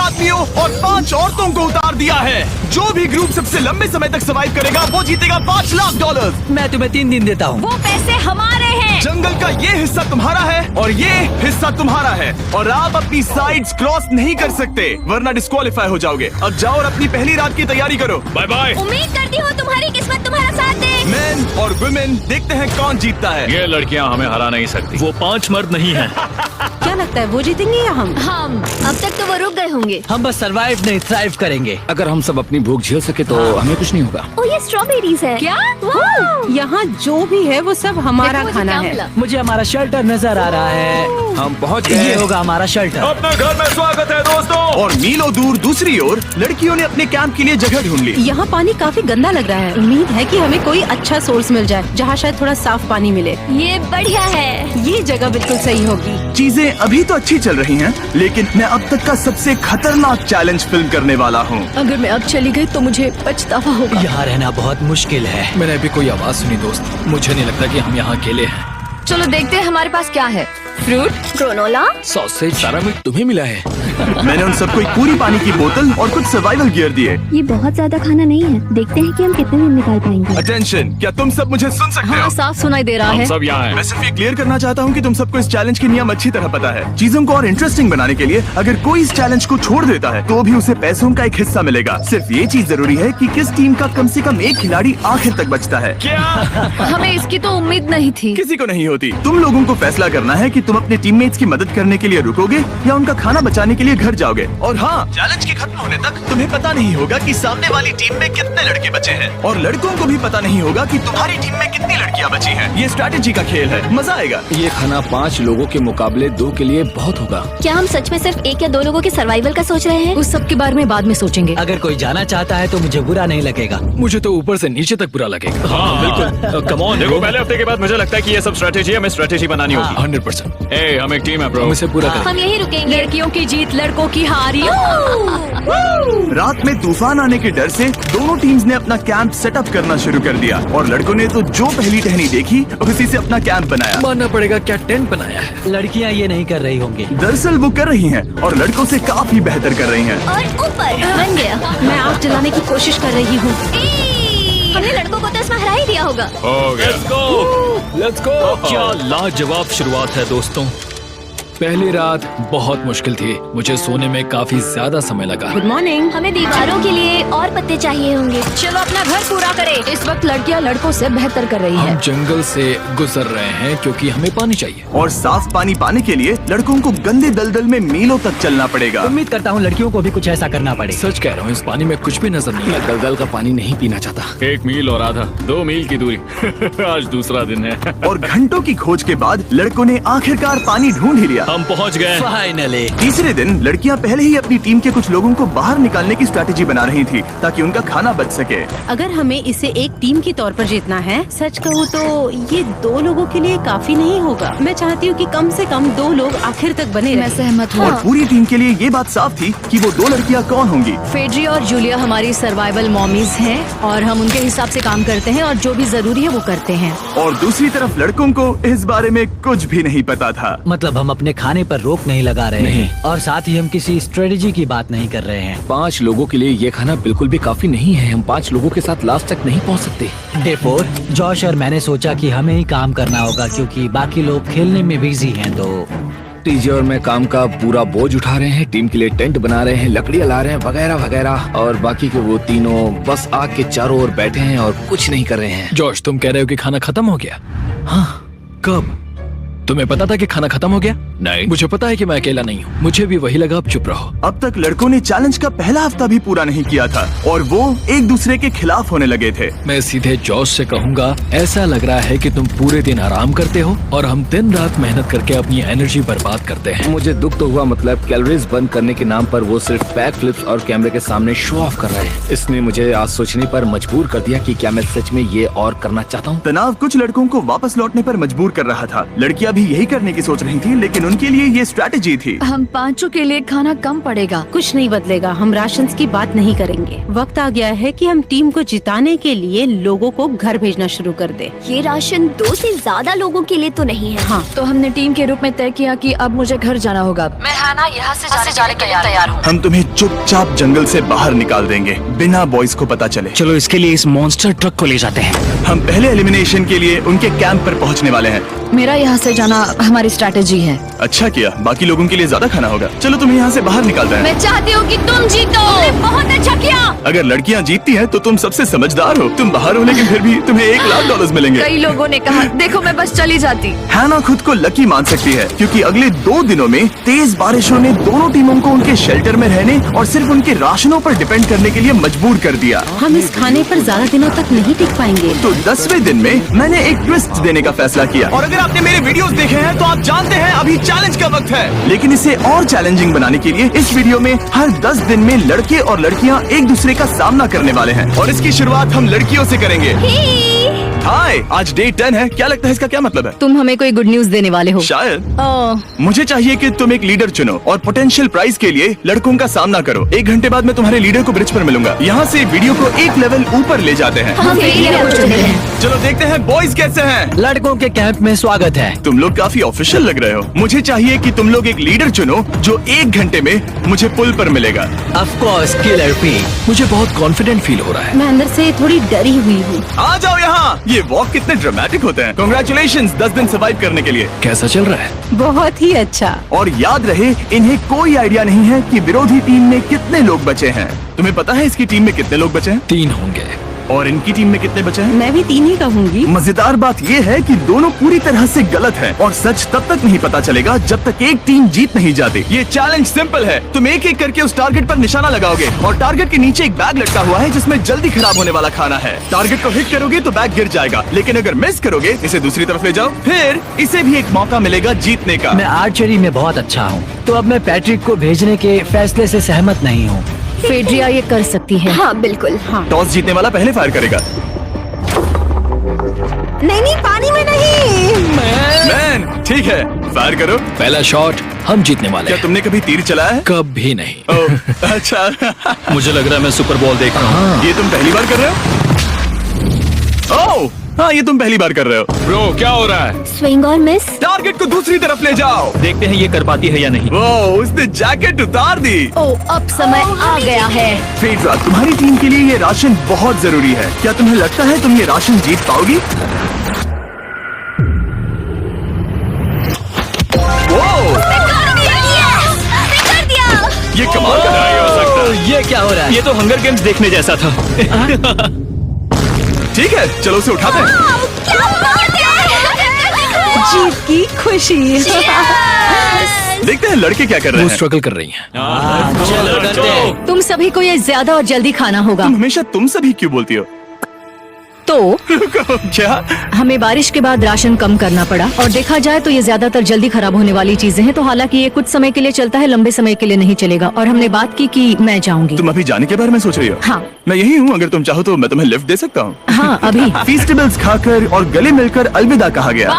आदमियों और 5 औरतों को उतार दिया है। जो भी ग्रुप सबसे लंबे समय तक सर्वाइव करेगा वो जीतेगा $5 लाख। मैं तुम्हें 3 दिन देता हूँ। वो पैसे हमारे हैं। जंगल का ये हिस्सा तुम्हारा है और ये हिस्सा तुम्हारा है और आप अपनी साइड्स क्रॉस नहीं कर सकते वरना डिस्क्वालीफाई हो जाओगे। अब जाओ और अपनी पहली रात की तैयारी करो। Bye bye. उम्मीद करती हूँ तुम्हारी किस्मत तुम्हारा साथ दे। मेन और वुमेन, देखते हैं कौन जीतता है। ये लड़कियां हमें हरा नहीं सकती। वो 5 मर्द नहीं हैं। क्या लगता है वो जीतेंगे या हम? अब तक तो वो रुक गए होंगे। हम बस सरवाइव नहीं थ्राइव करेंगे। अगर हम सब अपनी भूख झेल सके तो हमें कुछ नहीं होगा। ओ ये स्ट्रॉबेरीज है क्या? यहाँ जो भी है वो सब हमारा खाना है। मुझे हमारा शेल्टर नजर आ रहा है। हम पहुँच ये गए। होगा हमारा शेल्टर। अपने घर में स्वागत है दोस्तों। और मीलों दूर दूसरी ओर लड़कियों ने अपने कैंप के लिए जगह ढूंढ ली। यहाँ पानी काफी गंदा लग रहा है। उम्मीद है कि हमें कोई अच्छा सोर्स मिल जाए जहाँ शायद थोड़ा साफ पानी मिले। ये बढ़िया है। ये जगह बिल्कुल सही होगी। चीजें अभी तो अच्छी चल रही हैं, लेकिन मैं अब तक का सबसे खतरनाक चैलेंज फिल्म करने वाला हूँ। अगर मैं अब चली गई तो मुझे पछतावा होगा। यहाँ रहना बहुत मुश्किल है। मैंने अभी कोई आवाज सुनी दोस्त। मुझे नहीं लगता कि हम यहाँ अकेले हैं। चलो देखते हैं हमारे पास क्या है। Fruit, granola. सॉसेज, सारा मीट तुम्हें मिला है। मैंने उन सबको एक पूरी पानी की बोतल और कुछ सर्वाइवल गियर दिए। ये बहुत ज्यादा खाना नहीं है। देखते हैं कि हम कितने दिन निकाल पाएंगे। अटेंशन, क्या तुम सब मुझे सुन सकते हो? साफ सुनाई दे रहा हम है। सब यहाँ हैं। मैं सिर्फ ये क्लियर करना चाहता हूँ कि तुम सबको इस चैलेंज के नियम अच्छी तरह पता है। चीजों को और इंटरेस्टिंग बनाने के लिए अगर कोई इस चैलेंज को छोड़ देता है तो भी उसे पैसों का एक हिस्सा मिलेगा। सिर्फ ये चीज जरूरी है कि किस टीम का कम से कम एक खिलाड़ी आखिर तक बचता है। हमें इसकी तो उम्मीद नहीं थी। किसी को नहीं होती। तुम लोगों को फैसला करना है कि तुम अपने टीममेट्स की मदद करने के लिए रुकोगे या उनका खाना बचाने के लिए घर जाओगे। और हाँ, चैलेंज के खत्म होने तक तुम्हें पता नहीं होगा कि सामने वाली टीम में कितने लड़के बचे हैं और लड़कों को भी पता नहीं होगा कि तुम्हारी टीम में कितनी लड़कियां बची हैं। ये स्ट्रैटेजी का खेल है, मजा आएगा। ये खाना 5 लोगों के मुकाबले 2 के लिए बहुत होगा। क्या हम सच में सिर्फ 1 या 2 लोगों के सर्वाइवल का सोच रहे हैं? उस सब के बारे में बाद में सोचेंगे। अगर कोई जाना चाहता है तो मुझे बुरा नहीं लगेगा। मुझे तो ऊपर से नीचे तक बुरा लगेगा। हाँ बिल्कुल। Come on. देखो पहले हफ्ते के बाद मुझे लगता है कि ये सब स्ट्रेटेजी हमें स्ट्रेटेजी बनानी होगी। 100%। ए, हम एक टीम है ब्रो। हम इसे पूरा करेंगे। हम यही रुकेंगे। लड़कियों की जीत, लड़कों की हार। रात में तूफान आने के डर से दोनों टीम्स ने अपना कैंप सेटअप करना शुरू कर दिया और लड़कों ने तो जो पहली टहनी देखी उसी से अपना कैंप बनाया। मानना पड़ेगा, क्या टेंट बनाया है। लड़कियाँ ये नहीं कर रही होंगी। दरअसल वो कर रही हैं और लड़कों से काफी बेहतर कर रही हैं। और ऊपर बन गया। मैं आग जलाने की कोशिश कर रही हूँ। हमने लड़कों को तो इसमें हरा ही दिया होगा। हो गया। Let's go. क्या लाजवाब शुरुआत है दोस्तों। पहली रात बहुत मुश्किल थी। मुझे सोने में काफी ज्यादा समय लगा। Good morning. हमें दीवारों के लिए और पत्ते चाहिए होंगे। चलो अपना घर पूरा करें। इस वक्त लड़कियां लड़कों से बेहतर कर रही हम है। जंगल से गुजर रहे हैं क्योंकि हमें पानी चाहिए। और साफ पानी पाने के लिए लड़कों को गंदे दलदल में मीलों तक चलना पड़ेगा। उम्मीद करता हूँ लड़कियों को भी कुछ ऐसा करना पड़ेगा। सच कह रहा हूँ, इस पानी में कुछ भी नजर नहीं आता। दलदल का पानी नहीं पीना चाहता। 1 मील और आधा, 2 मील की दूरी। आज दूसरा दिन है। और घंटों की खोज के बाद लड़कों ने आखिरकार पानी ढूंढ ही लिया। हम पहुँच गए। फाइनली। तीसरे दिन लड़कियां पहले ही अपनी टीम के कुछ लोगों को बाहर निकालने की स्ट्रैटेजी बना रही थी ताकि उनका खाना बच सके। अगर हमें इसे एक टीम के तौर पर जीतना है, सच कहूँ तो ये 2 लोगों के लिए काफी नहीं होगा। मैं चाहती हूँ कि कम से कम 2 लोग आखिर तक बने मैं रहें। सहमत हूँ। और पूरी टीम के लिए ये बात साफ थी कि वो 2 लड़कियां कौन होंगी। फेड्री और जूलिया हमारी सर्वाइवल मॉमीज हैं और हम उनके हिसाब से काम करते हैं और जो भी जरूरी है वो करते हैं। और दूसरी तरफ लड़कों को इस बारे में कुछ भी नहीं पता था। मतलब हम अपने खाने पर रोक नहीं लगा रहे हैं और साथ ही हम किसी स्ट्रेटेजी की बात नहीं कर रहे हैं। 5 लोगों के लिए ये खाना बिल्कुल भी काफी नहीं है। हम 5 लोगों के साथ लास्ट तक नहीं पहुंच सकते। डे 4, जॉश और मैंने सोचा कि हमें ही काम करना होगा क्योंकि बाकी लोग खेलने में बिजी हैं। तो टीजे और मैं काम का पूरा बोझ उठा रहे हैं। टीम के लिए टेंट बना रहे हैं, लकड़ियाँ ला रहे हैं, वगैरह वगैरह। और बाकी के वो तीनों बस आग के चारों ओर बैठे हैं और कुछ नहीं कर रहे हैं। जॉश, तुम कह रहे हो कि खाना खत्म हो गया? हाँ, कब? तुम्हें पता था कि खाना खत्म हो गया? नहीं, मुझे पता है कि मैं अकेला नहीं हूँ। मुझे भी वही लगा। अब चुप रहो। अब तक लड़कों ने चैलेंज का पहला हफ्ता भी पूरा नहीं किया था और वो एक दूसरे के खिलाफ होने लगे थे। मैं सीधे जॉश से कहूँगा, ऐसा लग रहा है कि तुम पूरे दिन आराम करते हो और हम दिन रात मेहनत करके अपनी एनर्जी बर्बाद करते हैं। मुझे दुख तो हुआ, मतलब कैलोरीज बर्न करने के नाम पर वो सिर्फ बैक फ्लिप्स और कैमरे के सामने शो ऑफ कर रहे हैं। इसने मुझे आज सोचने पर मजबूर कर दिया कि क्या मैं सच में ये और करना चाहता हूँ। तनाव कुछ लड़कों को वापस लौटने पर मजबूर कर रहा था। लड़कियां भी यही करने की सोच रही थी, लेकिन उनके लिए ये स्ट्रैटेजी थी। हम पाँचों के लिए खाना कम पड़ेगा। कुछ नहीं बदलेगा, हम राशन की बात नहीं करेंगे। वक्त आ गया है कि हम टीम को जिताने के लिए लोगों को घर भेजना शुरू कर दे। ये राशन 2 से ज्यादा लोगों के लिए तो नहीं है। हाँ, तो हमने टीम के रूप में तय किया कि अब मुझे घर जाना होगा। मैं हैना यहाँ से जाने के लिए तैयार हूँ। हम तुम्हें चुपचाप जंगल से बाहर निकाल देंगे बिना बॉयज को पता चले। चलो इसके लिए इस मॉन्स्टर ट्रक को ले जाते हैं। हम पहले एलिमिनेशन के लिए उनके कैंप पर पहुंचने वाले हैं। मेरा यहाँ से जाना हमारी स्ट्रैटेजी है। अच्छा किया, बाकी लोगों के लिए ज्यादा खाना होगा। चलो तुम्हें यहाँ से बाहर निकालते हैं। मैं चाहती हूँ कि तुम जीतो। बहुत अच्छा किया। अगर लड़कियाँ जीतती हैं तो तुम सबसे समझदार हो। तुम बाहर हो लेकिन फिर भी तुम्हें $1,00,000 मिलेंगे। कई लोगों ने कहा देखो मैं बस चली जाती। हैना खुद को लकी मान सकती है क्योंकि अगले 2 दिनों में तेज बारिशों ने दोनों टीमों को उनके शेल्टर में रहने और सिर्फ उनके राशनों पर डिपेंड करने के लिए मजबूर कर दिया। हम इस खाने पर ज्यादा दिनों तक नहीं टिक पाएंगे। तो 10वें दिन में मैंने एक ट्विस्ट देने का फैसला किया। और अगर आपने मेरे वीडियोस देखे हैं तो आप जानते हैं अभी चैलेंज का वक्त है। लेकिन इसे और चैलेंजिंग बनाने के लिए इस वीडियो में हर 10 दिन में लड़के और लड़कियां एक दूसरे का सामना करने वाले हैं और इसकी शुरुआत हम लड़कियों से करेंगे। हाय, आज डे 10 है। क्या लगता है इसका क्या मतलब है? तुम हमें कोई गुड न्यूज देने वाले हो। शायद। ओह, मुझे चाहिए कि तुम एक लीडर चुनो और पोटेंशियल प्राइज के लिए लड़कों का सामना करो। 1 घंटे बाद मैं तुम्हारे लीडर को ब्रिज पर मिलूंगा। यहाँ से वीडियो को एक लेवल ऊपर ले जाते हैं। हम फेलियर हो चुके हैं। चलो देखते हैं बॉयज कैसे हैं। लड़कों के कैंप में स्वागत है। तुम लोग काफी ऑफिशियल लग रहे हो। मुझे चाहिए कि तुम लोग एक लीडर चुनो जो 1 घंटे में मुझे पुल पर मिलेगा। Of course killer P. मुझे बहुत कॉन्फिडेंट फील हो रहा है। मैं अंदर से थोड़ी डरी हुई हूँ। आ जाओ यहाँ। ये वॉक कितने ड्रामेटिक होते हैं। कांग्रेचुलेशंस 10 दिन सर्वाइव करने के लिए। कैसा चल रहा है? बहुत ही अच्छा। और याद रहे इन्हें कोई आइडिया नहीं है कि विरोधी टीम में कितने लोग बचे हैं। तुम्हें पता है इसकी टीम में कितने लोग बचे हैं? 3 होंगे। और इनकी टीम में कितने बचे हैं? मैं भी 3 ही कहूँगी। मजेदार बात ये है कि दोनों पूरी तरह से गलत हैं और सच तब तक नहीं पता चलेगा जब तक एक टीम जीत नहीं जाती। ये चैलेंज सिंपल है। तुम एक एक करके उस टारगेट पर निशाना लगाओगे और टारगेट के नीचे एक बैग लटका हुआ है जिसमें जल्दी खराब होने वाला खाना है। टारगेट को हिट करोगे तो बैग गिर जाएगा, लेकिन अगर मिस करोगे इसे दूसरी तरफ ले जाओ, फिर इसे भी एक मौका मिलेगा जीतने का। मैं आर्चरी में बहुत अच्छा हूँ, तो अब मैं पैट्रिक को भेजने के फैसले से सहमत नहीं हूँ। फेड्रिया ये कर सकती है। हाँ बिल्कुल। हाँ। टॉस जीतने वाला पहले फायर करेगा। नहीं, पानी में नहीं। मैन, ठीक है, फायर करो। पहला शॉट हम जीतने वाले क्या हैं। तुमने कभी तीर चलाया है? कभी नहीं। ओह, अच्छा। मुझे लग रहा है मैं सुपर बॉल देख रहा हूँ। ये तुम पहली बार कर रहे हो? ओह, हाँ, ये तुम पहली बार कर रहे हो। ब्रो क्या हो रहा है? स्विंग और मिस। टारगेट को दूसरी तरफ ले जाओ। देखते हैं ये कर पाती है या नहीं। वो उसने जैकेट उतार दी। ओह, अब समय आ गया है। फेड्रा, तुम्हारी टीम के लिए ये राशन बहुत जरूरी है। क्या तुम्हें लगता है तुम ये राशन जीत पाओगी? वो, ये कमाल का नहीं हो सकता। ये क्या हो रहा है? ये तो हंगर गेम्स देखने जैसा था। ठीक है, चलो उसे उठाते हैं। जीत की खुशी। देखते हैं लड़के क्या कर रहे वो हैं। स्ट्रगल कर रही हैं। चलो करते हैं। तुम सभी को ये ज्यादा और जल्दी खाना होगा। तुम हमेशा तुम सभी क्यों बोलती हो? तो क्या? हमें बारिश के बाद राशन कम करना पड़ा और देखा जाए तो ये ज्यादातर जल्दी खराब होने वाली चीजें हैं। तो हालांकि ये कुछ समय के लिए चलता है, लंबे समय के लिए नहीं चलेगा। और हमने बात की कि मैं जाऊंगी। तुम अभी जाने के बारे में सोच रही हो? हाँ। मैं यही हूँ, अगर तुम चाहो तो मैं तुम्हें लिफ्ट दे सकता हूँ। हाँ, अभी। फीस्टेबल्स खाकर और गले मिलकर अलविदा कहा गया।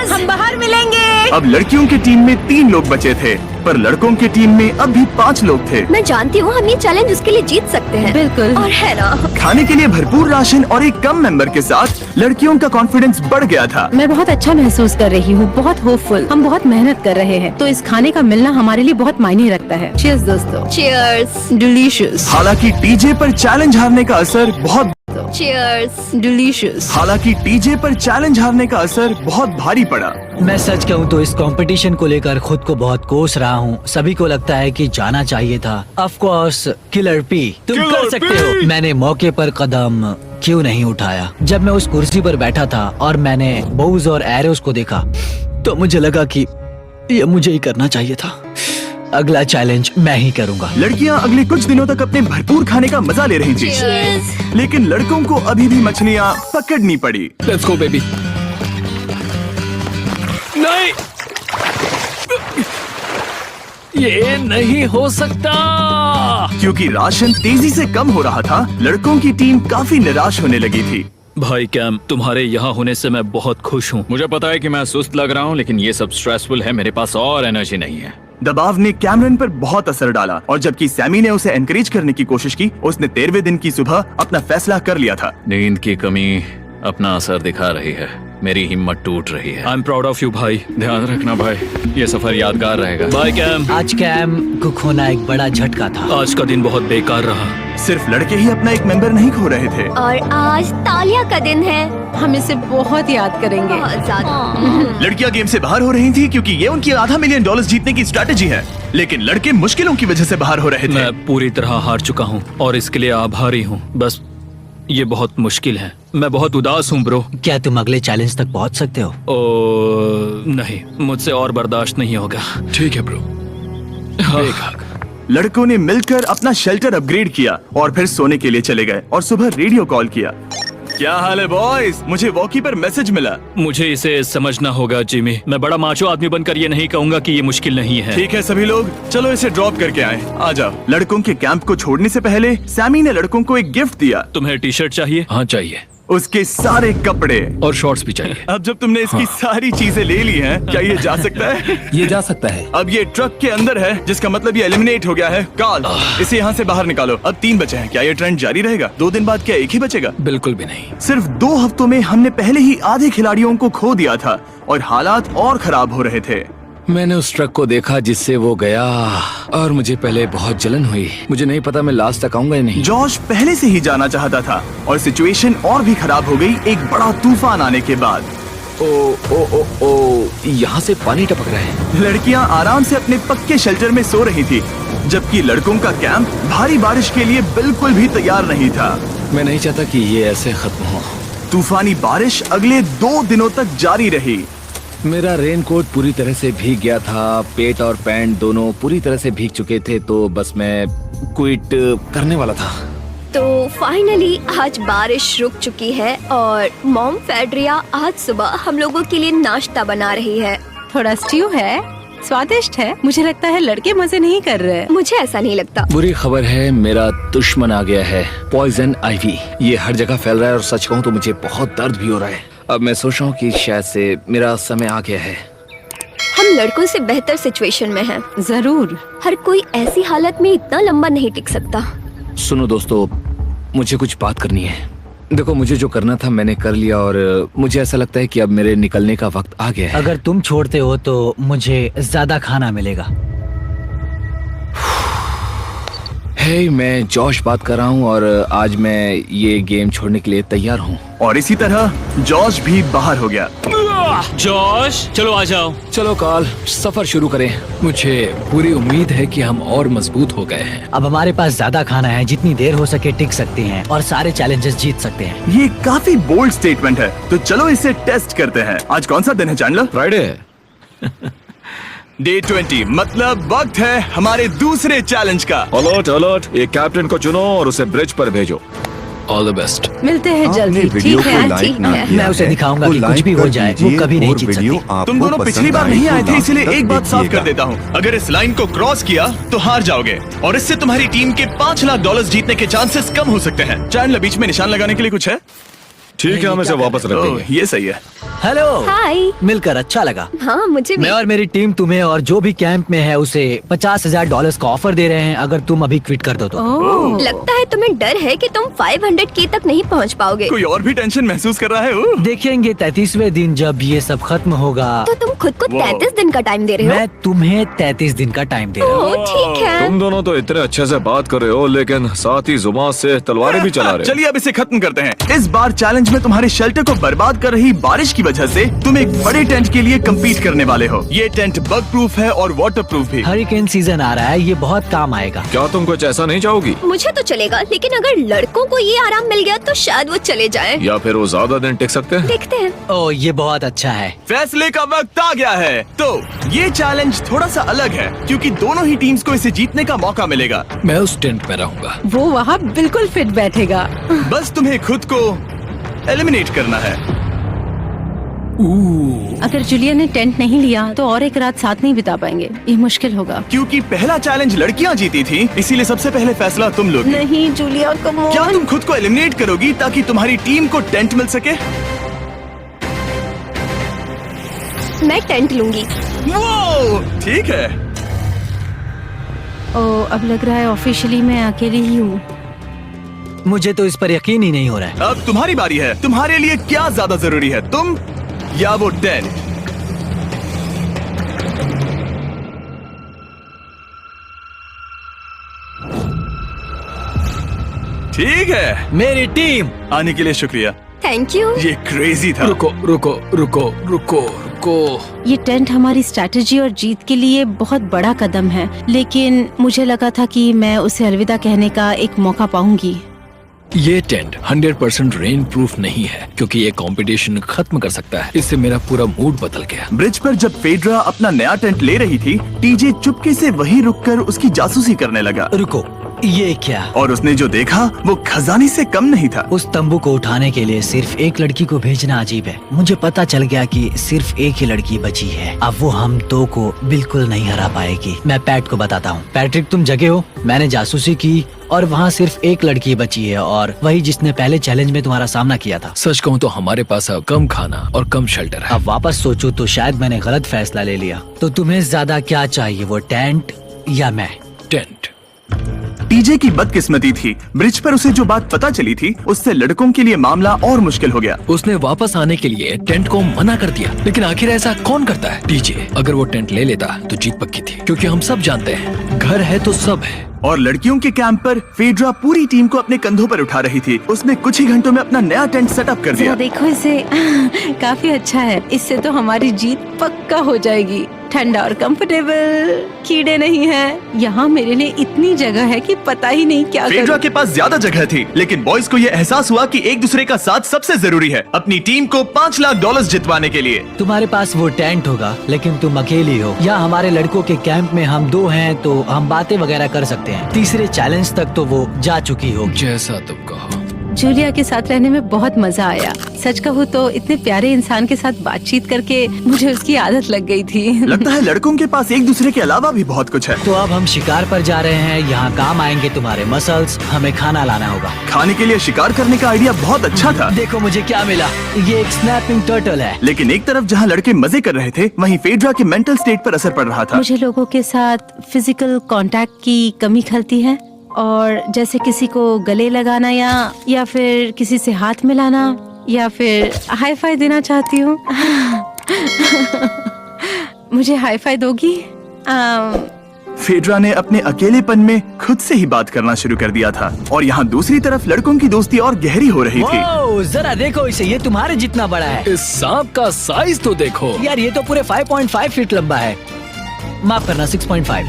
हम बाहर मिलेंगे। अब लड़कियों की टीम में 3 लोग बचे थे, पर लड़कों की टीम में अब भी 5 लोग थे। मैं जानती हूँ हम ये चैलेंज उसके लिए जीत सकते हैं। बिल्कुल। और है ना। खाने के लिए भरपूर राशन और एक कम मेंबर के साथ लड़कियों का कॉन्फिडेंस बढ़ गया था। मैं बहुत अच्छा महसूस कर रही हूँ, बहुत होपफुल। हम बहुत मेहनत कर रहे हैं, तो इस खाने का मिलना हमारे लिए बहुत मायने रखता है। चीयर्स दोस्तों। चीयर्स। डिलीशियस। हालांकि टीजे पर चैलेंज हारने का असर बहुत चीयर्स। डिलीशियस। हालांकि टीजे पर चैलेंज हारने का असर बहुत भारी पड़ा। मैं सच कहूँ तो इस कंपटीशन को लेकर खुद को बहुत कोस रहा हूँ। सभी को लगता है कि जाना चाहिए था। ऑफ कोर्स किलर पी, तुम कर सकते हो। मैंने मौके पर कदम क्यों नहीं उठाया? जब मैं उस कुर्सी पर बैठा था और मैंने बोव्स और एरोस को देखा तो मुझे लगा कि ये मुझे ही करना चाहिए था। अगला चैलेंज मैं ही करूँगा। लड़कियां अगले कुछ दिनों तक अपने भरपूर खाने का मजा ले रही थी, लेकिन लड़कों को अभी भी मछलियां पकड़नी पड़ी। Let's go baby. नहीं, ये नहीं हो सकता। क्योंकि राशन तेजी से कम हो रहा था, लड़कों की टीम काफी निराश होने लगी थी। भाई कैम, तुम्हारे यहाँ होने से मैं बहुत खुश हूँ। मुझे पता है कि मैं सुस्त लग रहा हूँ, लेकिन ये सब स्ट्रेसफुल है। मेरे पास और एनर्जी नहीं है। दबाव ने कैमरन पर बहुत असर डाला और जबकि सैमी ने उसे एनकरेज करने की कोशिश की, उसने 13वें दिन की सुबह अपना फैसला कर लिया था। नींद की कमी अपना असर दिखा रही है। मेरी हिम्मत टूट रही है। I am proud of you भाई। ध्यान रखना भाई, ये सफर यादगार रहेगा। Bye cam. आज कैम को खोना एक बड़ा झटका था। आज का दिन बहुत बेकार रहा। सिर्फ लड़के ही अपना एक मेंबर नहीं खो रहे थे। और आज तालिया का दिन है। हम इसे बहुत याद करेंगे। बहुत ज्यादा। लड़कियां गेम से बाहर हो रही थी क्योंकि ये उनकी $500 मिलियन जीतने की स्ट्रैटेजी है, लेकिन लड़के मुश्किलों की वजह से बाहर हो रहे थे। मैं पूरी तरह हार चुका हूँ और इसके लिए आभारी हूँ। बस ये बहुत मुश्किल है। मैं बहुत उदास हूँ ब्रो। क्या तुम अगले चैलेंज तक पहुंच सकते हो? नहीं, मुझसे और बर्दाश्त नहीं होगा। ठीक है ब्रो। लड़कों ने मिलकर अपना शेल्टर अपग्रेड किया और फिर सोने के लिए चले गए और सुबह रेडियो कॉल किया। क्या हाल है बॉयज? मुझे वॉकी पर मैसेज मिला। मुझे इसे समझना होगा जिमी। मैं बड़ा माचो आदमी बनकर ये नहीं कहूँगा कि ये मुश्किल नहीं है। ठीक है सभी लोग, चलो इसे ड्रॉप करके आए। आ जाओ। लड़कों के कैंप को छोड़ने से पहले सैमी ने लड़कों को एक गिफ्ट दिया। तुम्हें टी शर्ट चाहिए? हाँ चाहिए। उसके सारे कपड़े और शॉर्ट्स भी चाहिए। अब जब तुमने इसकी सारी चीजें ले ली हैं, क्या ये जा सकता है? ये जा सकता है। अब ये ट्रक के अंदर है, जिसका मतलब ये एलिमिनेट हो गया है। काल, इसे यहाँ से बाहर निकालो। अब 3 बचे हैं। क्या ये ट्रेंड जारी रहेगा? 2 दिन बाद क्या एक ही बचेगा? बिल्कुल भी नहीं। सिर्फ 2 हफ्तों में हमने पहले ही आधे खिलाड़ियों को खो दिया था और हालात और खराब हो रहे थे। मैंने उस ट्रक को देखा जिससे वो गया और मुझे पहले बहुत जलन हुई। मुझे नहीं पता मैं लास्ट तक आऊंगा या नहीं। जॉश पहले से ही जाना चाहता था और सिचुएशन और भी खराब हो गई एक बड़ा तूफान आने के बाद। यहाँ से पानी टपक रहा है। लड़कियां आराम से अपने पक्के शेल्टर में सो रही थी, जबकि लड़कों का कैंप भारी बारिश के लिए बिल्कुल भी तैयार नहीं था। मैं नहीं चाहता कि ये ऐसे खत्म हो। तूफानी बारिश अगले 2 दिनों तक जारी रही। मेरा रेनकोट पूरी तरह से भीग गया था। पेट और पैंट दोनों पूरी तरह से भीग चुके थे, तो बस मैं क्विट करने वाला था। तो फाइनली आज बारिश रुक चुकी है और मॉम फेड्रिया आज सुबह हम लोगों के लिए नाश्ता बना रही है। थोड़ा स्ट्यू है, स्वादिष्ट है। मुझे लगता है लड़के मजे नहीं कर रहे। मुझे ऐसा नहीं लगता। बुरी खबर है, मेरा दुश्मन आ गया है, पॉइजन आइवी। ये हर जगह फैल रहा है और सच कहूँ तो मुझे बहुत दर्द भी हो रहा है। अब मैं सोच रहा हूँ कि शायद से मेरा समय आ गया है। हम लड़कों से बेहतर सिचुएशन में हैं। जरूर। हर कोई ऐसी हालत में इतना लंबा नहीं टिक सकता। सुनो दोस्तों, मुझे कुछ बात करनी है। देखो, मुझे जो करना था मैंने कर लिया और मुझे ऐसा लगता है कि अब मेरे निकलने का वक्त आ गया है। अगर तुम छोड़ते हो तो मुझे ज्यादा खाना मिलेगा। हे, मैं जॉश बात कर रहा हूँ और आज मैं ये गेम छोड़ने के लिए तैयार हूँ। और इसी तरह जॉश भी बाहर हो गया। जॉश, चलो आ जाओ। चलो काल, सफर शुरू करें। मुझे पूरी उम्मीद है कि हम और मजबूत हो गए हैं। अब हमारे पास ज्यादा खाना है, जितनी देर हो सके टिक सकते हैं और सारे चैलेंजेस जीत सकते हैं। ये काफी बोल्ड स्टेटमेंट है, तो चलो इसे टेस्ट करते हैं। आज कौन सा दिन है चैंडलर? फ्राइडे। डे 20, मतलब वक्त है हमारे दूसरे चैलेंज का। अलर्ट अलर्ट, एक कैप्टन को चुनो और उसे ब्रिज पर भेजो। All the best. मिलते हैं जल्दी। ठीक है, ठीक है। मैं उसे दिखाऊंगा कि कुछ भी हो जाए वो कभी नहीं जीत सकती। तुम दोनों पिछली बार नहीं आए थे, इसलिए एक बात साफ कर देता हूँ। अगर इस लाइन को क्रॉस किया तो हार जाओगे और इससे तुम्हारी टीम के $5 लाख जीतने के चांसेस कम हो सकते हैं। चैंडलर, बीच में निशान लगाने के लिए कुछ है? ठीक है, हम इसे वापस रख देंगे। ये सही है। हेलो, हाय। मिलकर अच्छा लगा। हाँ, मुझे भी। मैं और मेरी टीम तुम्हें और जो भी कैंप में है उसे $50,000 का ऑफर दे रहे हैं अगर तुम अभी क्विट कर दो तो। लगता है तुम्हें डर है कि तुम 500K तक नहीं पहुंच पाओगे। कोई और भी टेंशन महसूस कर रहा है? देखेंगे 33वें दिन जब ये सब खत्म होगा। तो तुम खुद को 33 दिन का टाइम दे रहे हो? मैं तुम्हें 33 दिन का टाइम दे रहा हूँ। ओह, ठीक है। तुम दोनों तो इतने अच्छे से बात कर रहे हो, लेकिन साथ ही जुबान से तलवारें भी चला रहे हो। चलिए अब इसे खत्म करते हैं। इस बार चैलेंज में तुम्हारे शेल्टर को बर्बाद कर रही बारिश की वजह से तुम एक बड़े टेंट के लिए कम्पीट करने वाले हो। ये टेंट बग प्रूफ है और वाटर प्रूफ भी। हरिकेन सीजन आ रहा है, ये बहुत काम आएगा। क्या तुम कुछ ऐसा नहीं चाहोगी? मुझे तो चलेगा, लेकिन अगर लड़कों को ये आराम मिल गया तो शायद वो चले जाएं। या फिर वो ज्यादा दिन टिक सकते हैं? देखते हैं। ओह, ये बहुत अच्छा है। फैसले का वक्त आ गया है। तो ये चैलेंज थोड़ा सा अलग है क्योंकि दोनों ही टीम्स को इसे जीतने का मौका मिलेगा। मैं उस टेंट में रहूंगा। वो वहाँ बिल्कुल फिट बैठेगा। बस तुम्हें खुद को एलिमिनेट करना है। अगर जूलिया ने टेंट नहीं लिया तो और एक रात साथ नहीं बिता पाएंगे। ये मुश्किल होगा। क्योंकि पहला चैलेंज लड़कियां जीती थी, इसीलिए सबसे पहले फैसला तुम लोगी। नहीं जूलिया, कम ऑन। क्या तुम खुद को एलिमिनेट करोगी ताकि तुम्हारी टीम को टेंट मिल सके? मैं टेंट लूंगी। वो ठीक है। ओ, अब लग रहा है ऑफिशियली मैं अकेली ही हूँ। मुझे तो इस पर यकीन ही नहीं हो रहा है। अब तुम्हारी बारी है। तुम्हारे लिए क्या ज्यादा जरूरी है, तुम या वो टेंट? ठीक है, मेरी टीम। आने के लिए शुक्रिया। Thank you. ये क्रेजी था। रुको रुको रुको रुको रुको। ये टेंट हमारी स्ट्रैटेजी और जीत के लिए बहुत बड़ा कदम है, लेकिन मुझे लगा था कि मैं उसे अलविदा कहने का एक मौका पाऊंगी। ये टेंट 100% रेन प्रूफ नहीं है, क्योंकि ये कंपटीशन खत्म कर सकता है। इससे मेरा पूरा मूड बदल गया। ब्रिज पर जब फेड्रा अपना नया टेंट ले रही थी, टीजे चुपके से वहीं रुककर उसकी जासूसी करने लगा। रुको, ये क्या? और उसने जो देखा वो खजाने से कम नहीं था। उस तंबू को उठाने के लिए सिर्फ एक लड़की को भेजना अजीब है। मुझे पता चल गया कि सिर्फ एक ही लड़की बची है। अब वो हम दो को बिल्कुल नहीं हरा पाएगी। मैं पैट को बताता हूँ। पैट्रिक, तुम जगे हो? मैंने जासूसी की और वहाँ सिर्फ एक लड़की बची है, और वही जिसने पहले चैलेंज में तुम्हारा सामना किया था। सच कहूँ तो हमारे पास अब कम खाना और कम शेल्टर है। अब वापस सोचो तो शायद मैंने गलत फैसला ले लिया। तो तुम्हें ज्यादा क्या चाहिए, वो टेंट या मैं? टेंट। टीजे की बदकिस्मती थी, ब्रिज पर उसे जो बात पता चली थी उससे लड़कों के लिए मामला और मुश्किल हो गया। उसने वापस आने के लिए टेंट को मना कर दिया, लेकिन आखिर ऐसा कौन करता है? टीजे, अगर वो टेंट ले लेता तो जीत पक्की थी, क्योंकि हम सब जानते हैं घर है तो सब है। और लड़कियों के कैंप पर फेड्रा पूरी टीम को अपने कंधों पर उठा रही थी। उसने कुछ ही घंटों में अपना नया टेंट सेटअप कर दिया। जरा देखो इसे। काफी अच्छा है। इससे तो हमारी जीत पक्का हो जाएगी। ठंडा और कंफर्टेबल, कीड़े नहीं हैं। यहाँ मेरे लिए इतनी जगह है कि पता ही नहीं क्या फेड्रा करूं। के पास ज्यादा जगह थी, लेकिन बॉयज को ये एहसास हुआ कि एक दूसरे का साथ सबसे जरूरी है अपनी टीम को $5 लाख जितवाने के लिए। तुम्हारे पास वो टेंट होगा, लेकिन तुम अकेली हो। या हमारे लड़कों के कैंप में हम दो हैं तो हम बातें वगैरह कर सकते हैं। तीसरे चैलेंज तक तो वो जा चुकी होगी। जैसा तुम कहो। जूलिया के साथ रहने में बहुत मजा आया। सच कहूँ तो इतने प्यारे इंसान के साथ बातचीत करके मुझे उसकी आदत लग गई थी। लगता है लड़कों के पास एक दूसरे के अलावा भी बहुत कुछ है। तो अब हम शिकार पर जा रहे हैं। यहाँ काम आएंगे तुम्हारे मसल्स। हमें खाना लाना होगा। खाने के लिए शिकार करने का आइडिया बहुत अच्छा था। देखो मुझे क्या मिला। ये एक स्नैपिंग टर्टल है। लेकिन एक तरफ जहाँ लड़के मजे कर रहे थे, वहीं फेड्रा के मेंटल स्टेट पर असर पड़ रहा था। मुझे लोगों के साथ फिजिकल कांटेक्ट की कमी खलती है, और जैसे किसी को गले लगाना या फिर किसी से हाथ मिलाना या फिर हाई फाई देना चाहती हूँ। मुझे हाई फाई दोगी? फेड्रा ने अपने अकेलेपन में खुद से ही बात करना शुरू कर दिया था, और यहाँ दूसरी तरफ लड़कों की दोस्ती और गहरी हो रही थी। वाओ, जरा देखो इसे। ये तुम्हारे जितना बड़ा है। इस सांप का साइज तो देखो यार, ये तो पूरे 5.5 फीट लंबा है। माफ करना, 6.5।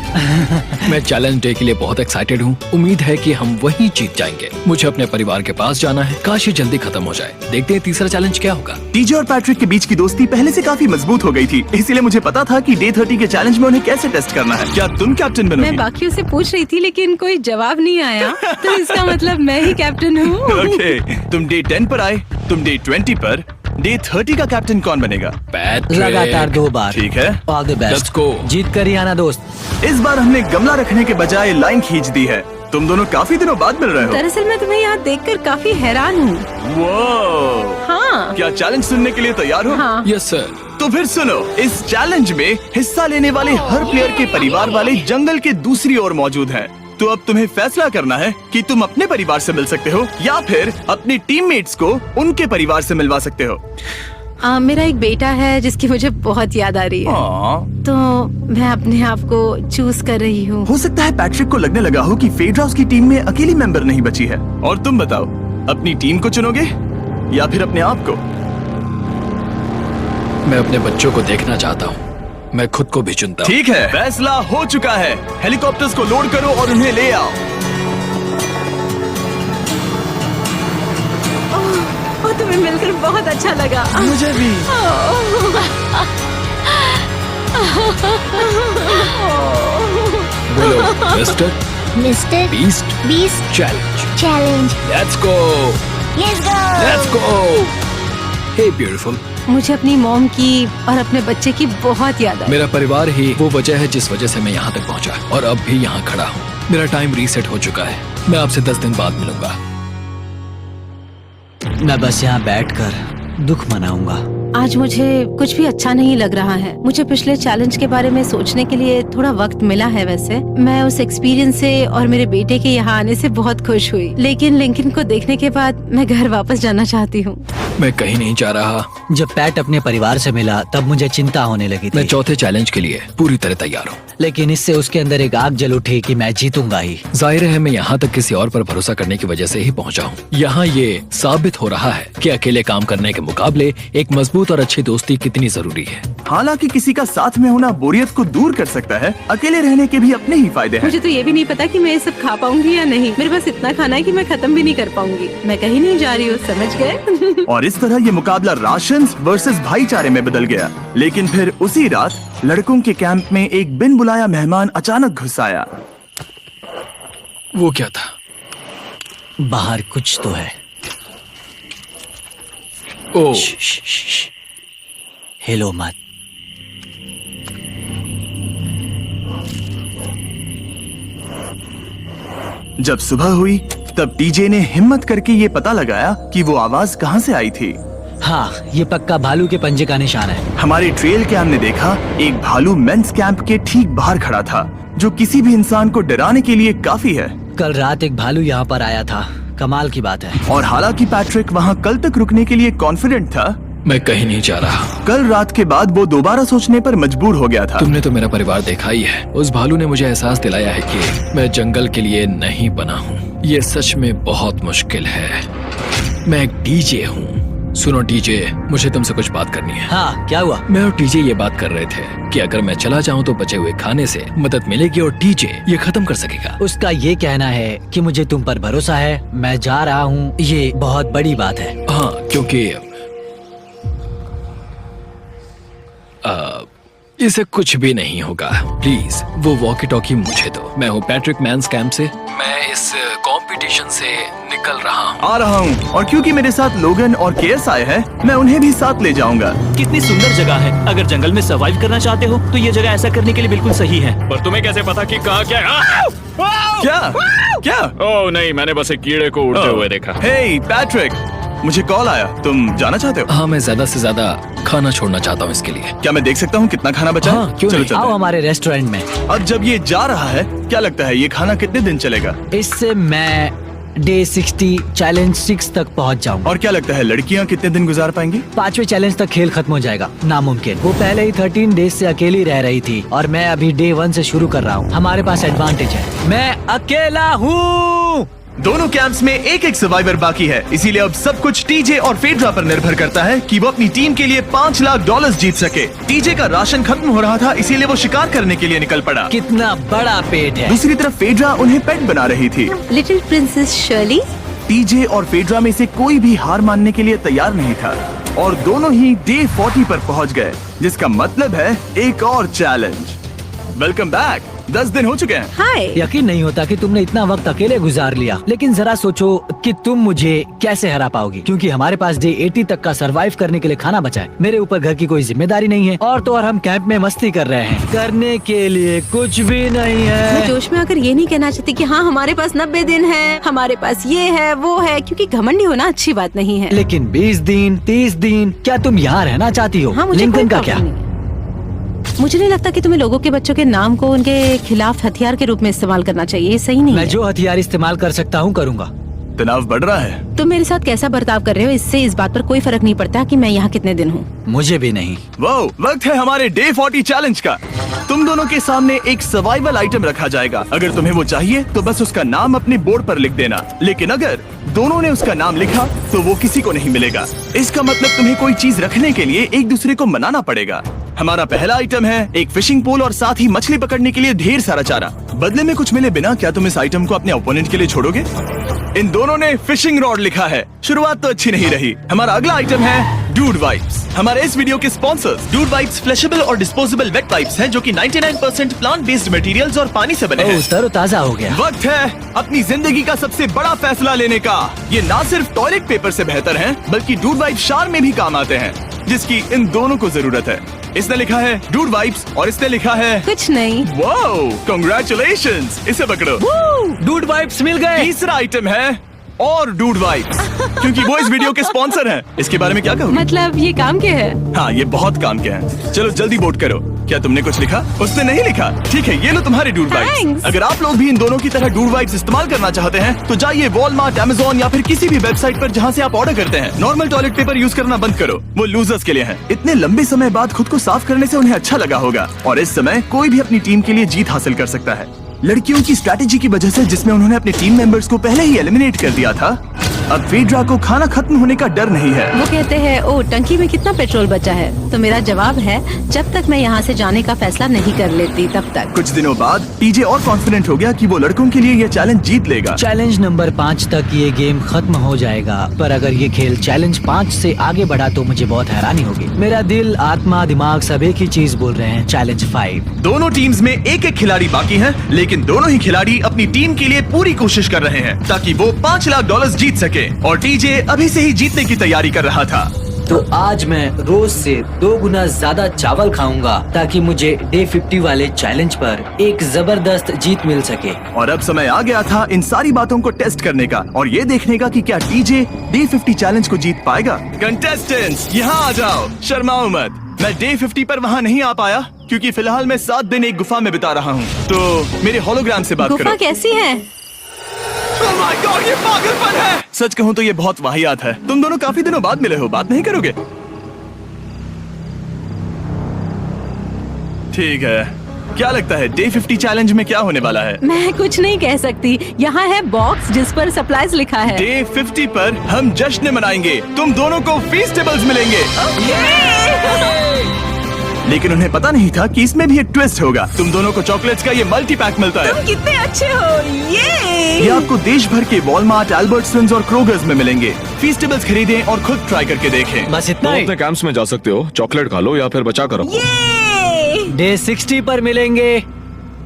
मैं चैलेंज डे के लिए बहुत एक्साइटेड हूँ। उम्मीद है कि हम वहीं जीत जाएंगे। मुझे अपने परिवार के पास जाना है। काश ये जल्दी खत्म हो जाए। देखते हैं तीसरा चैलेंज क्या होगा। टीजे और पैट्रिक के बीच की दोस्ती पहले से काफी मजबूत हो गई थी, इसीलिए मुझे पता था कि डे 30 के चैलेंज में उन्हें कैसे टेस्ट करना है। क्या तुम कैप्टन बनोगी? मैं बाकियों से पूछ रही थी, लेकिन कोई जवाब नहीं आया, तो इसका मतलब मैं ही कैप्टन हूँ। ओके, तुम डे 10 पर आए, तुम डे 20 पर। डे 30 का कैप्टन कौन बनेगा? पैट्रिक। लगातार 2 बार। ठीक है, all the Let's best. go। जीत कर ही आना दोस्त। इस बार हमने गमला रखने के बजाय लाइन खींच दी है। तुम दोनों काफी दिनों बाद मिल रहे हो। दरअसल मैं तुम्हें यहाँ देखकर काफी हैरान हूँ। वो हाँ। क्या चैलेंज सुनने के लिए तैयार हो? हाँ। Yes sir. तो फिर सुनो, इस चैलेंज में हिस्सा लेने वाले हर प्लेयर के परिवार वाले जंगल के दूसरी ओर मौजूद हैं। तो अब तुम्हें फैसला करना है कि तुम अपने परिवार से मिल सकते हो या फिर अपने टीममेट्स को उनके परिवार से मिलवा सकते हो। मेरा एक बेटा है जिसकी मुझे बहुत याद आ रही है, तो मैं अपने आप को चूज कर रही हूँ। हो सकता है पैट्रिक को लगने लगा हो कि फेड्रा उसकी टीम में अकेली मेंबर नहीं बची है। और तुम बताओ, अपनी टीम को चुनोगे या फिर अपने आप को? मैं अपने बच्चों को देखना चाहता हूँ। मैं खुद को भी चुनता हूँ। ठीक है, फैसला हो चुका है। हेलीकॉप्टर्स को लोड करो और उन्हें ले आओ। तुम्हें मिलकर बहुत अच्छा लगा। मुझे भी। बोलो mister beast challenge. Let's go. Let's go. Hey beautiful, मुझे अपनी मॉम की और अपने बच्चे की बहुत याद आई। मेरा परिवार ही वो वजह है जिस वजह से मैं यहाँ तक पहुँचा और अब भी यहाँ खड़ा हूँ। मेरा टाइम रीसेट हो चुका है। मैं आपसे 10 दिन बाद मिलूंगा। मैं बस यहाँ बैठकर दुख मनाऊंगा। आज मुझे कुछ भी अच्छा नहीं लग रहा है। मुझे पिछले चैलेंज के बारे में सोचने के लिए थोड़ा वक्त मिला है। वैसे मैं उस एक्सपीरियंस से और मेरे बेटे के यहाँ आने से बहुत खुश हुई, लेकिन लिंकन को देखने के बाद मैं घर वापस जाना चाहती हूँ। मैं कहीं नहीं जा रहा। जब पैट अपने परिवार से मिला तब मुझे चिंता होने लगी मैं थी, चौथे चैलेंज के लिए पूरी तरह तैयार हूँ। लेकिन इससे उसके अंदर एक आग जल उठी कि मैं जीतूंगा ही। जाहिर है मैं यहाँ तक किसी और पर भरोसा करने की वजह से ही पहुँचा हूँ। यहाँ ये साबित हो रहा है कि अकेले काम करने के मुकाबले एक मजबूत और अच्छी दोस्ती कितनी जरूरी है। हालांकि किसी का साथ में होना बोरियत को दूर कर सकता है, अकेले रहने के भी अपने ही फायदे हैं। मुझे तो ये भी नहीं पता कि मैं ये सब खा पाऊंगी या नहीं। मेरे पास इतना खाना है कि मैं खत्म भी नहीं कर पाऊंगी। मैं कहीं नहीं जा रही हूँ, समझ गए? और इस तरह ये मुकाबला राशंस वर्सेस भाईचारे में बदल गया। लेकिन फिर उसी रात लड़कों के कैंप में एक बिन बुलाया मेहमान अचानक घुस आया। वो क्या था? बाहर कुछ तो है। ओ, हिलो मत। जब सुबह हुई तब टीजे ने हिम्मत करके ये पता लगाया कि वो आवाज कहाँ से आई थी। हाँ, ये पक्का भालू के पंजे का निशान है। हमारी ट्रेल कैम ने देखा एक भालू मेंस कैंप के ठीक बाहर खड़ा था, जो किसी भी इंसान को डराने के लिए काफी है। कल रात एक भालू यहाँ पर आया था। कमाल की बात है। और हालांकि पैट्रिक वहाँ कल तक रुकने के लिए कॉन्फिडेंट था, मैं कहीं नहीं जा रहा। कल रात के बाद वो दोबारा सोचने पर मजबूर हो गया था। तुमने तो मेरा परिवार देखा ही है। उस भालू ने मुझे एहसास दिलाया है कि मैं जंगल के लिए नहीं बना हूँ। ये सच में बहुत मुश्किल है। मैं एक डीजे हूँ। सुनो डीजे, मुझे तुमसे कुछ बात करनी है। हाँ, क्या हुआ? मैं और टीजे ये बात कर रहे थे कि अगर मैं चला जाऊँ तो बचे हुए खाने से मदद मिलेगी और टीजे ये खत्म कर सकेगा। उसका ये कहना है कि मुझे तुम पर भरोसा है, मैं जा रहा हूँ। ये बहुत बड़ी बात है। हाँ, क्योंकि इसे कुछ भी नहीं होगा। प्लीज वो वॉकी टॉकी मुझे दो। मैं हूँ पैट्रिक मेंस कैंप से। मैं इस कंपटीशन से निकल रहा हूँ। आ रहा हूँ, और क्योंकि मेरे साथ लोगन और केएस आए हैं, मैं उन्हें भी साथ ले जाऊंगा। कितनी सुंदर जगह है। अगर जंगल में सर्वाइव करना चाहते हो तो ये जगह ऐसा करने के लिए बिल्कुल सही है। पर तुम्हें कैसे पता कि कहाँ क्या है? क्या क्या? ओह नहीं, मैंने बस एक कीड़े को उड़ते हुए देखा। हे पैट्रिक, मुझे कॉल आया। तुम जाना चाहते हो? हाँ, मैं ज्यादा से ज्यादा खाना छोड़ना चाहता हूँ इसके लिए। क्या मैं देख सकता हूँ कितना खाना बचा? हाँ, क्यों चलो नहीं? चलते आओ हैं। हमारे रेस्टोरेंट में। अब जब ये जा रहा है, क्या लगता है ये खाना कितने दिन चलेगा? इससे मैं डे 60 चैलेंज 6 तक पहुंच जाऊंगा। और क्या लगता है लड़कियाँ कितने दिन गुजार पाएंगी? 5वें चैलेंज तक खेल खत्म हो जाएगा। नामुमकिन। वो पहले ही 13 डेज से अकेली रह रही थी और मैं अभी डे 1 से शुरू कर रहा हूँ। हमारे पास एडवांटेज है, मैं अकेला हूँ। दोनों कैंप्स में एक एक सर्वाइवर बाकी है, इसीलिए अब सब कुछ टीजे और फेड्रा पर निर्भर करता है कि वो अपनी टीम के लिए $5 लाख जीत सके। टीजे का राशन खत्म हो रहा था, इसीलिए वो शिकार करने के लिए निकल पड़ा। कितना बड़ा पेट है। दूसरी तरफ फेड्रा उन्हें पेट बना रही थी। Little princess Shirley. टीजे और फेड्रा में से कोई भी हार मानने के लिए तैयार नहीं था और दोनों ही डे 40 पर पहुंच गए, जिसका मतलब है एक और चैलेंज। Welcome back. 10 दिन हो चुके हैं। हाय। यकीन नहीं होता कि तुमने इतना वक्त अकेले गुजार लिया, लेकिन जरा सोचो कि तुम मुझे कैसे हरा पाओगी, क्योंकि हमारे पास डे 80 तक का सरवाइव करने के लिए खाना बचा है। मेरे ऊपर घर की कोई जिम्मेदारी नहीं है और तो और हम कैंप में मस्ती कर रहे हैं। करने के लिए कुछ भी नहीं मैं है। जोश में आकर ये नहीं कहना चाहती कि हाँ हमारे पास 90 दिन है, हमारे पास ये है वो है, क्योंकि घमंडी होना अच्छी बात नहीं है। लेकिन 20 दिन 30 दिन, क्या तुम यहाँ रहना चाहती हो? हाँ, मुझे लिंकन कोई का क्या? प्रॉब्लम नहीं। मुझे नहीं लगता कि तुम्हें लोगों के बच्चों के नाम को उनके खिलाफ हथियार के रूप में इस्तेमाल करना चाहिए। ये सही नहीं मैं है। जो हथियार इस्तेमाल कर सकता हूँ करूँगा। तनाव बढ़ रहा है। तुम मेरे साथ कैसा बर्ताव कर रहे हो, इससे इस बात पर कोई फर्क नहीं पड़ता कि मैं यहाँ कितने दिन हूँ। मुझे भी नहीं। वो वक्त है हमारे डे 40 चैलेंज का। तुम दोनों के सामने एक सर्वाइवल आइटम रखा जाएगा। अगर तुम्हें वो चाहिए तो बस उसका नाम अपने बोर्ड पर लिख देना, लेकिन अगर दोनों ने उसका नाम लिखा तो वो किसी को नहीं मिलेगा। इसका मतलब तुम्हें कोई चीज रखने के लिए एक दूसरे को मनाना पड़ेगा। हमारा पहला आइटम है एक फिशिंग पोल और साथ ही मछली पकड़ने के लिए ढेर सारा चारा। बदले में कुछ मिले बिना क्या तुम इस आइटम को अपने ओपोनेंट के लिए छोड़ोगे? इन दोनों ने फिशिंग रॉड लिखा है। शुरुआत तो अच्छी नहीं रही। हमारा अगला आइटम है डूड वाइप्स। हमारे इस वीडियो के स्पॉन्सर्स डूड वाइप्स फ्लैशेबल और डिस्पोजेबल वेट वाइप्स हैं, जो कि 99% प्लांट बेस्ड मटेरियल्स और पानी से बने हैं। तरोताजा हो गया। वक्त है अपनी जिंदगी का सबसे बड़ा फैसला लेने का। ये ना सिर्फ टॉयलेट पेपर से बेहतर हैं, बल्कि डूड वाइप शार में भी काम आते हैं। जिसकी इन दोनों को जरूरत है। इसने लिखा है डूड वाइब्स और इसने लिखा है कुछ नहीं। Wow, congratulations. इसे पकड़ो। डूड वाइब्स मिल गए। तीसरा आइटम है और डूड वाइब्स, क्योंकि वो इस वीडियो के स्पॉन्सर हैं। इसके बारे में क्या कहूँ? मतलब ये काम क्या है? हाँ, ये बहुत काम के हैं। चलो जल्दी वोट करो। क्या तुमने कुछ लिखा? उसने नहीं लिखा। ठीक है, ये लो तुम्हारे डूड वाइब्स। Thanks. अगर आप लोग भी इन दोनों की तरह डूड वाइब्स इस्तेमाल करना चाहते हैं तो जाइए वॉलमार्ट, अमेज़न या फिर किसी भी वेबसाइट पर जहाँ से आप ऑर्डर करते हैं। नॉर्मल टॉयलेट पेपर यूज करना बंद करो, वो लूजर्स के लिए है। इतने लंबे समय बाद खुद को साफ करने से उन्हें अच्छा लगा होगा और इस समय कोई भी अपनी टीम के लिए जीत हासिल कर सकता है। लड़कियों की स्ट्रैटेजी की वजह से, जिसमें उन्होंने अपने टीम मेंबर्स को पहले ही एलिमिनेट कर दिया था, अब फेड्रा को खाना खत्म होने का डर नहीं है। वो कहते हैं ओ टंकी में कितना पेट्रोल बचा है, तो मेरा जवाब है जब तक मैं यहाँ से जाने का फैसला नहीं कर लेती तब तक। कुछ दिनों बाद टीजे और कॉन्फिडेंट हो गया कि वो लड़कों के लिए ये चैलेंज जीत लेगा। चैलेंज नंबर 5 तक ये गेम खत्म हो जाएगा, पर अगर ये खेल चैलेंज 5 से आगे बढ़ा तो मुझे बहुत हैरानी होगी। मेरा दिल, आत्मा, दिमाग सब एक ही चीज बोल रहे हैं, चैलेंज 5। दोनों टीम्स में एक एक खिलाड़ी बाकी हैं, लेकिन दोनों ही खिलाड़ी अपनी टीम के लिए पूरी कोशिश कर रहे हैं ताकि वो $5 लाख जीत सके और टीजे अभी से ही जीतने की तैयारी कर रहा था। तो आज मैं रोज से 2 गुना ज्यादा चावल खाऊंगा ताकि मुझे डे 50 वाले चैलेंज पर एक जबरदस्त जीत मिल सके। और अब समय आ गया था इन सारी बातों को टेस्ट करने का और ये देखने का कि क्या टीजे डे 50 चैलेंज को जीत पाएगा। कंटेस्टेंट्स यहाँ आ जाओ, शर्माओ मत। मैं डे 50 पर वहाँ नहीं आ पाया क्योंकि फिलहाल मैं 7 दिन एक गुफा में बिता रहा हूँ, तो मेरे होलोग्राम से बात गुफा करो। कैसी है? Oh my God, ये पागलपन है। सच कहूँ तो ये बहुत वाहियात है। तुम दोनों काफी दिनों बाद मिले हो, बात नहीं करोगे? ठीक है, क्या लगता है डे 50 चैलेंज में क्या होने वाला है? मैं कुछ नहीं कह सकती। यहाँ है बॉक्स जिस पर सप्लाईज लिखा है। डे 50 पर हम जश्न मनाएंगे, तुम दोनों को फीस्टेबल्स मिलेंगे। लेकिन उन्हें पता नहीं था कि इसमें भी एक ट्विस्ट होगा। तुम दोनों को चॉकलेट्स का ये मल्टी पैक मिलता है। तुम कितने अच्छे हो। ये आपको देश भर के वॉलमार्ट, अल्बर्ट्सन्स और क्रोगर्स में मिलेंगे। फीस्टेबल्स खरीदें और खुद ट्राई करके देखें। बस इतना ही। अपने कैंप्स में जा सकते हो, चॉकलेट खा लो या फिर बचा करो। डे 60 पर मिलेंगे।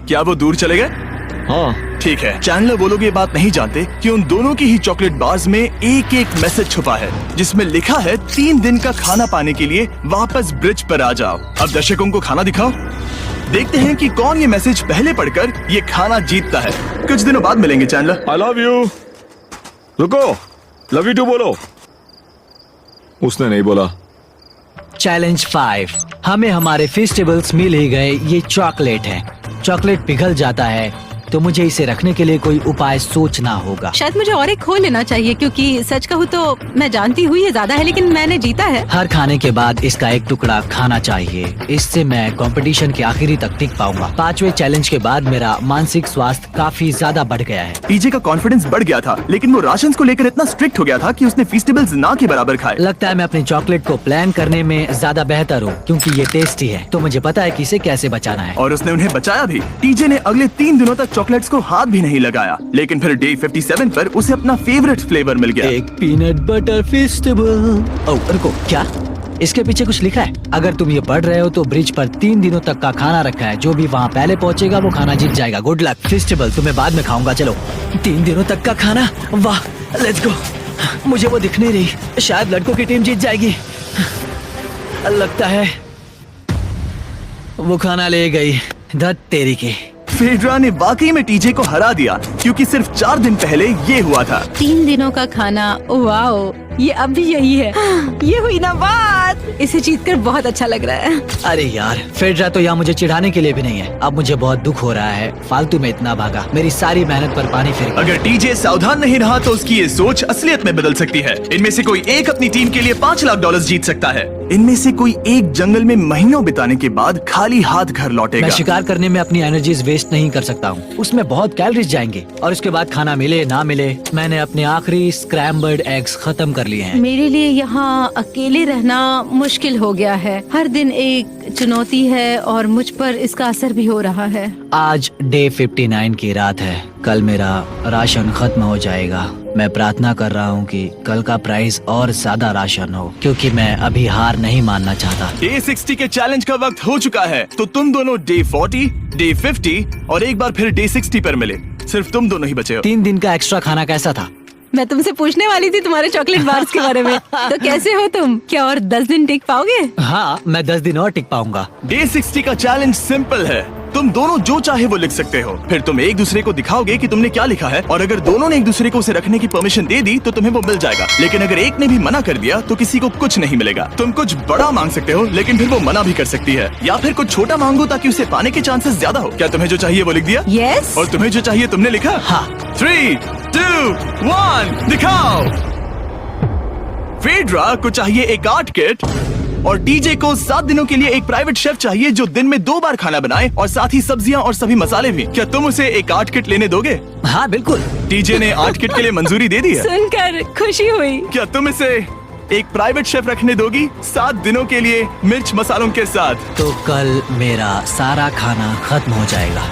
क्या वो दूर चले गए? हाँ, ठीक है। चैनलर वो लोग ये बात नहीं जानते कि उन दोनों की ही चॉकलेट बार्स में एक एक मैसेज छुपा है जिसमें लिखा है 3 दिन का खाना पाने के लिए वापस ब्रिज पर आ जाओ। अब दर्शकों को खाना दिखाओ, देखते हैं कि कौन ये मैसेज पहले पढ़कर ये खाना जीतता है। कुछ दिनों बाद मिलेंगे चैनलर। I love you. रुको, लव यू टू बोलो। उसने नहीं बोला। चैलेंज 5। हमें हमारे फेस्टिवल्स मिल ही गए। ये चॉकलेट है। चॉकलेट पिघल जाता है तो मुझे इसे रखने के लिए कोई उपाय सोचना होगा। शायद मुझे और एक खो लेना चाहिए क्योंकि सच कहूँ तो मैं जानती हूँ ये ज्यादा है लेकिन मैंने जीता है। हर खाने के बाद इसका एक टुकड़ा खाना चाहिए, इससे मैं कंपटीशन के आखिरी तक टिक पाऊंगा। 5वें चैलेंज के बाद मेरा मानसिक स्वास्थ्य काफी ज्यादा बढ़ गया है। टीजे का कॉन्फिडेंस बढ़ गया था, लेकिन वो राशंस को लेकर इतना स्ट्रिक्ट हो गया था कि उसने फीस्टेबल्स ना के बराबर खाए। लगता है मैं अपनी चॉकलेट को प्लान करने में ज्यादा बेहतर हूँ क्योंकि ये टेस्टी है, तो मुझे पता है कि इसे कैसे बचाना है। और उसने उन्हें बचाया भी। टीजे ने अगले 3 दिनों तक चॉकलेट्स को हाथ भी नहीं लगाया, लेकिन फिर डे 57 पर उसे अपना फेवरेट फ्लेवर मिल गया। एक पीनट बटर फेस्टिवल। ओह रुको, क्या इसके पीछे कुछ लिखा है? अगर तुम ये पढ़ रहे हो तो ब्रिज पर 3 दिनों तक का खाना रखा है। जो भी वहाँ पहले पहुँचेगा वो खाना जीत जाएगा। Good luck. फेस्टिवल तुम्हें बाद में खाऊंगा। चलो, 3 दिनों तक का खाना। वाह, लेट्स गो। मुझे वो दिख नहीं रही। शायद लड़कों की टीम जीत जाएगी। लगता है वो खाना ले गई। धत तेरी की। फेड्रा ने वाकई में टीजे को हरा दिया क्योंकि सिर्फ 4 दिन पहले ये हुआ था। 3 दिनों का खाना। वाओ, ये अब भी यही है। ये हुई ना बात। इसे जीतकर बहुत अच्छा लग रहा है। अरे यार, फेड्रा तो यहाँ मुझे चिढ़ाने के लिए भी नहीं है। अब मुझे बहुत दुख हो रहा है। फालतू में इतना भागा, मेरी सारी मेहनत पर पानी फिर गया। अगर टीजे सावधान नहीं रहा तो उसकी ये सोच असलियत में बदल सकती है। इनमें से कोई एक अपनी टीम के लिए $5 लाख जीत सकता है। इनमें से कोई एक जंगल में महीनों बिताने के बाद खाली हाथ घर लौटेगा। मैं शिकार करने में अपनी एनर्जीज वेस्ट नहीं कर सकता हूँ। उसमें बहुत कैलोरीज जाएंगे और उसके बाद खाना मिले ना मिले, मैंने अपने आखिरी स्क्रैम्बल्ड एग्स खत्म कर लिए हैं। मेरे लिए यहाँ अकेले रहना मुश्किल हो गया है। हर दिन एक चुनौती है और मुझ पर इसका असर भी हो रहा है। आज डे 59 की रात है। कल मेरा राशन खत्म हो जाएगा। मैं प्रार्थना कर रहा हूँ कि कल का प्राइस और ज्यादा राशन हो क्योंकि मैं अभी हार नहीं मानना चाहता। डे 60 के चैलेंज का वक्त हो चुका है, तो तुम दोनों डे 40, डे 50 और एक बार फिर डे 60 पर मिले। सिर्फ तुम दोनों ही बचे हो। 3 दिन का एक्स्ट्रा खाना कैसा था? मैं तुमसे पूछने वाली थी तुम्हारे चॉकलेट बार्स के बारे में। तो कैसे हो तुम? क्या और 10 दिन टिक पाओगे? हाँ, मैं 10 दिन और टिक पाऊंगा। डे 60 का चैलेंज सिंपल है। तुम दोनों जो चाहे वो लिख सकते हो, फिर तुम एक दूसरे को दिखाओगे कि तुमने क्या लिखा है, और अगर दोनों ने एक दूसरे को उसे रखने की परमिशन दे दी तो तुम्हें वो मिल जाएगा। लेकिन अगर एक ने भी मना कर दिया तो किसी को कुछ नहीं मिलेगा। तुम कुछ बड़ा मांग सकते हो, लेकिन फिर वो मना भी कर सकती है, या फिर कुछ छोटा मांगो ताकि उसे पाने के चांसेस ज्यादा हो। क्या तुम्हें जो चाहिए वो लिख दिया? यस। और तुम्हें जो चाहिए तुमने लिखा? हाँ। 3, 2, 1 दिखाओ। फेड्रा को चाहिए एक आर्ट किट, और डीजे को 7 दिनों के लिए एक प्राइवेट शेफ चाहिए जो दिन में 2 बार खाना बनाए, और साथ ही सब्जियां और सभी मसाले भी। क्या तुम उसे एक आर्ट किट लेने दोगे? हाँ बिल्कुल। डीजे ने आर्ट किट के लिए मंजूरी दे दी है। सुनकर खुशी हुई। क्या तुम इसे एक प्राइवेट शेफ रखने दोगी 7 दिनों के लिए मिर्च मसालों के साथ? तो कल मेरा सारा खाना खत्म हो जाएगा।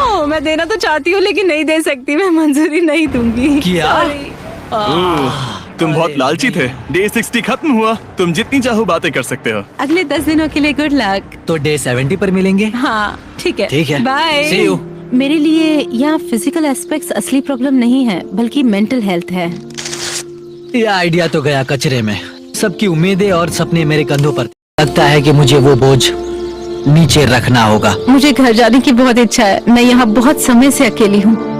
ओह, मैं देना तो चाहती हूँ लेकिन नहीं दे सकती। मैं मंजूरी नहीं दूंगी। क्या? Sorry। तुम बहुत लालची थे। डे 60 खत्म हुआ, तुम जितनी चाहो बातें कर सकते हो। अगले 10 दिनों के लिए गुड लक। तो डे 70 पर मिलेंगे। हाँ ठीक है। ठीक है। बाय। See you। मेरे लिए यहाँ फिजिकल एस्पेक्ट्स असली प्रॉब्लम नहीं है, बल्कि मेंटल हेल्थ है। ये आइडिया तो गया कचरे में। सबकी उम्मीदें और सपने मेरे कंधों पर। लगता है कि मुझे वो बोझ नीचे रखना होगा। मुझे घर जाने की बहुत इच्छा है। मैं यहाँ बहुत समय से अकेली हूँ।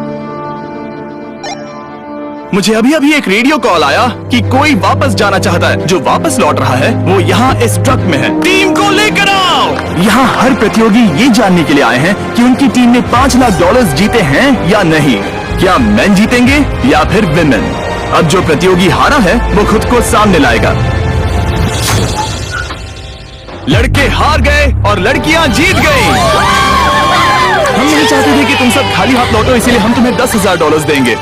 मुझे अभी अभी एक रेडियो कॉल आया कि कोई वापस जाना चाहता है। जो वापस लौट रहा है वो यहाँ इस ट्रक में है। टीम को लेकर आओ। यहाँ हर प्रतियोगी ये जानने के लिए आए हैं कि उनकी टीम ने $5 लाख जीते हैं या नहीं। क्या मेन जीतेंगे या फिर विमेन? अब जो प्रतियोगी हारा है वो खुद को सामने लाएगा। लड़के हार गए और लड़कियां जीत गई। हम नहीं चाहते थे कि तुम सब खाली हाथ लौटो, इसीलिए हम तुम्हें $10,000 देंगे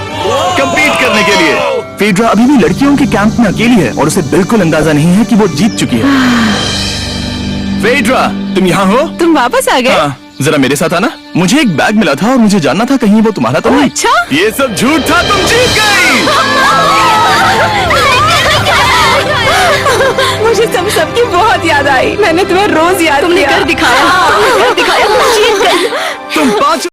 कंपीट करने के लिए। फेड्रा अभी भी लड़कियों के कैंप में अकेली है और उसे बिल्कुल अंदाजा नहीं है कि वो जीत चुकी है। फेड्रा, तुम यहाँ हो? तुम वापस आ गए? हाँ, जरा मेरे साथ आना। मुझे एक बैग मिला था और मुझे जानना था कहीं वो तुम्हारा तो नहीं। अच्छा? ये सब झूठ था, तुम जीत गई। मुझे तुम सबकी बहुत याद आई। मैंने तुम्हें रोज याद किया। तुमने कर दिखाया। तुम 5